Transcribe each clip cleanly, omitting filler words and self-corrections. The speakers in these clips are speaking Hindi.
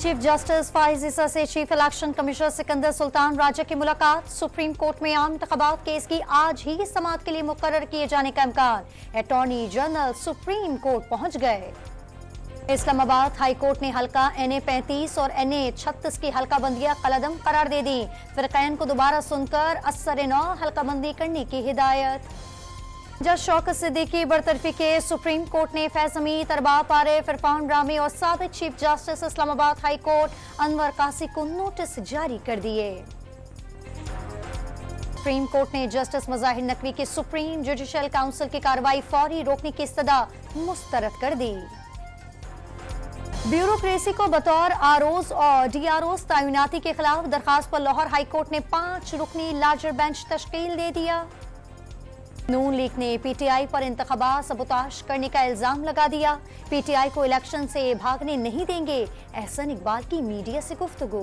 चीफ जस्टिस फाइज ईसा से chief election commissioner Sikandar Sultan Raja की मुलाकात। सुप्रीम कोर्ट में आम इंतखाबात केस की आज ही समाअत के लिए मुकर्रर किए जाने का इम्कान। अटॉर्नी जनरल सुप्रीम कोर्ट पहुंच गए। इस्लामाबाद हाई कोर्ट ने हल्का NA 35 और NA 36 की हल्काबंदियां कलअदम करार दे दी। फिरकैन को दोबारा सुनकर असर-ए-नौ हल्काबंदी करने की हिदायत। जज शौकत सिद्दीकी बरतरफी के सुप्रीम कोर्ट ने फैज हमीद, अरबाब आरिफ, इरफान रामी और साबिक chief justice Islamabad high court Anwar कासी को नोटिस जारी कर दिए। सुप्रीम कोर्ट ने जस्टिस मज़ाहिर नकवी की सुप्रीम जुडिशियल काउंसिल की कार्रवाई फौरी रोकने की इस्तदा मुस्तरद कर दी। ब्यूरोक्रेसी को बतौर आरओज और DROs तैनाती के खिलाफ दरखास्त पर लाहौर हाई कोर्ट ने 5 रुकनी लार्जर बेंच तश्कील दे दिया। नून लीग ने PTI पर इंतखाबात सबूताश करने का इल्जाम लगा दिया। PTI को इलेक्शन से भागने नहीं देंगे, एहसन इकबाल की मीडिया से गुफ्तगू।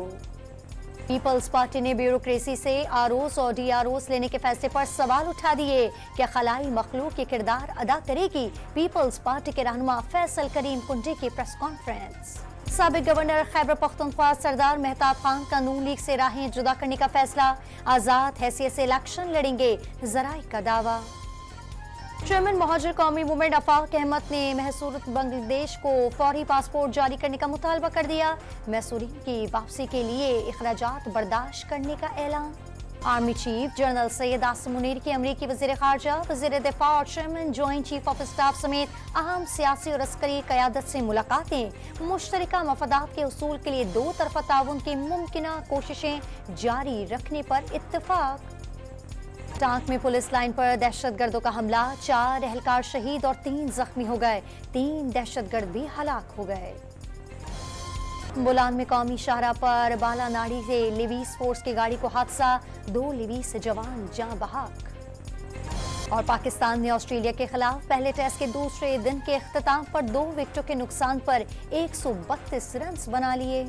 पीपल्स पार्टी ने ब्यूरोक्रेसी से ROs और DROs लेने के फैसले पर सवाल उठा दिए। क्या खलाई मखलूक के किरदार अदा करेगी? पीपल्स पार्टी के रहनुमा फैसल करीम कुंडी की प्रेस कॉन्फ्रेंस। साबिक गवर्नर खैबर पख्तूनख्वा सरदार मेहताब खान का नून लीग से राहें जुदा करने का फैसला। आजाद हैसियत से इलेक्शन लड़ेंगे, जराए का दावा। चेयरमैन महाजिर कौमी मूवमेंट अफाक अहमद ने महसूरत बांग्लादेश को फौरी पासपोर्ट जारी करने का मुतालबा कर दिया। महसूरीन की वापसी के लिए इखराजात बर्दाश्त करने का ऐलान। Army chief general Syed Asim Munir की अमरीकी वज़ीर ख़ारजा, वज़ीर दिफा और chairman joint chief of staff समेत अहम सियासी और अस्करी क़यादत से मुलाकातें। मुश्तरका मफादात के उसूल के लिए दो तरफ़ा ताउन की मुमकिना कोशिशें जारी रखने पर इत्तफाक। टांक में पुलिस लाइन पर दहशतगर्दों का हमला, 4 एहलकार शहीद और 3 जख्मी हो गए। 3 दहशतगर्द भी हलाक हो गए। बुलान में कौमी शाहरा पर बाला नाड़ी से लिवीज फोर्स की गाड़ी को हादसा, 2 लिवीज जवान जां बहक। और पाकिस्तान ने ऑस्ट्रेलिया के खिलाफ पहले टेस्ट के दूसरे दिन के इख्तिताम पर 2 विकेटों के नुकसान पर 132 रन बना लिए।